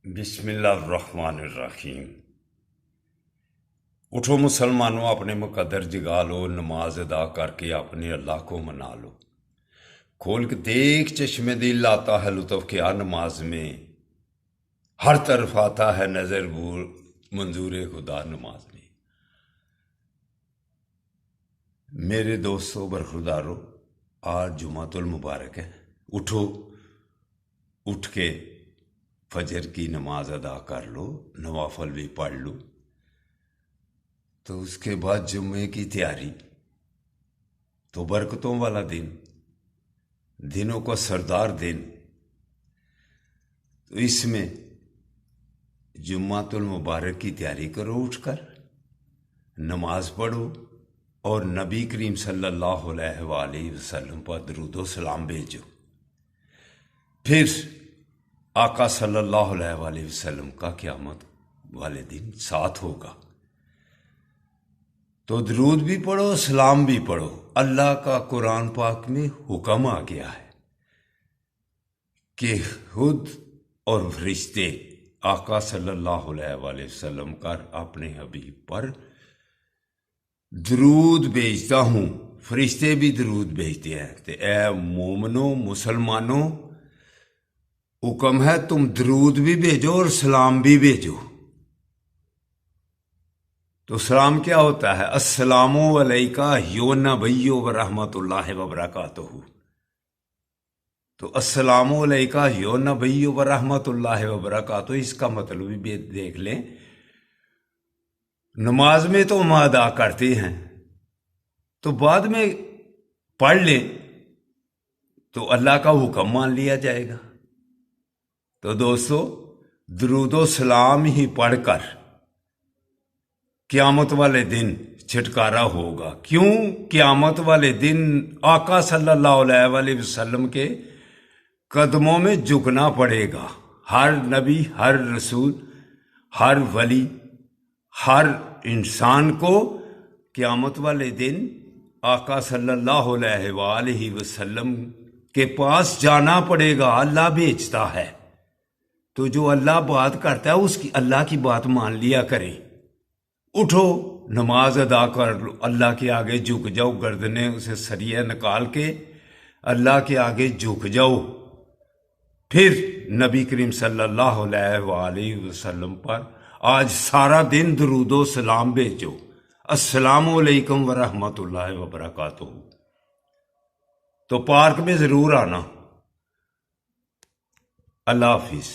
بسم اللہ الرحمن الرحیم۔ اٹھو مسلمانوں، اپنے مقدر جگا لو، نماز ادا کر کے اپنے اللہ کو منا لو۔ کھول کے دیکھ چشمے دل آتا ہے لطف کیا نماز میں، ہر طرف آتا ہے نظر منظور خدا نماز میں۔ میرے دوستو برخوردارو، آج جمعۃ المبارک ہے۔ اٹھو، اٹھ کے فجر کی نماز ادا کر لو، نوافل بھی پڑھ لو، تو اس کے بعد جمعے کی تیاری۔ تو برکتوں والا دن، دنوں کا سردار دن، تو اس میں جمعۃ المبارک کی تیاری کرو، اٹھ کر نماز پڑھو اور نبی کریم صلی اللہ علیہ وآلہ وسلم پر درود و سلام بھیجو۔ پھر آقا صلی اللہ علیہ وآلہ وسلم کا قیامت والے دن ساتھ ہوگا، تو درود بھی پڑھو، سلام بھی پڑھو۔ اللہ کا قرآن پاک میں حکم آ گیا ہے کہ خود اور فرشتے آقا صلی اللہ علیہ وآلہ وسلم کا اپنے حبیب پر درود بھیجتا ہوں، فرشتے بھی درود بھیجتے ہیں۔ تو اے مومنو، مسلمانوں، حکم ہے تم درود بھی بھیجو اور سلام بھی بھیجو۔ تو سلام کیا ہوتا ہے؟ السلام علیکہ یا نبی و رحمت اللہ وبرکاتہ۔ تو السلام علیکہ یا نبی و رحمت اللہ وبرکاتہ، اس کا مطلب بھی دیکھ لیں۔ نماز میں تو ہم ادا کرتے ہیں، تو بعد میں پڑھ لیں تو اللہ کا حکم مان لیا جائے گا۔ تو دوستو، درود و سلام ہی پڑھ کر قیامت والے دن چھٹکارا ہوگا۔ کیوں؟ قیامت والے دن آقا صلی اللہ علیہ وآلہ وسلم کے قدموں میں جھکنا پڑے گا۔ ہر نبی، ہر رسول، ہر ولی، ہر انسان کو قیامت والے دن آقا صلی اللہ علیہ وآلہ وسلم کے پاس جانا پڑے گا۔ اللہ بھیجتا ہے، تو جو اللہ بات کرتا ہے اس کی اللہ کی بات مان لیا کریں۔ اٹھو، نماز ادا کر لو، اللہ کے آگے جھک جاؤ، گردنیں اسے سریہ نکال کے اللہ کے آگے جھک جاؤ۔ پھر نبی کریم صلی اللہ علیہ وآلہ وسلم پر آج سارا دن درود و سلام بھیجو۔ السلام علیکم ورحمۃ اللہ وبرکاتہ۔ تو پارک میں ضرور آنا۔ اللہ حافظ۔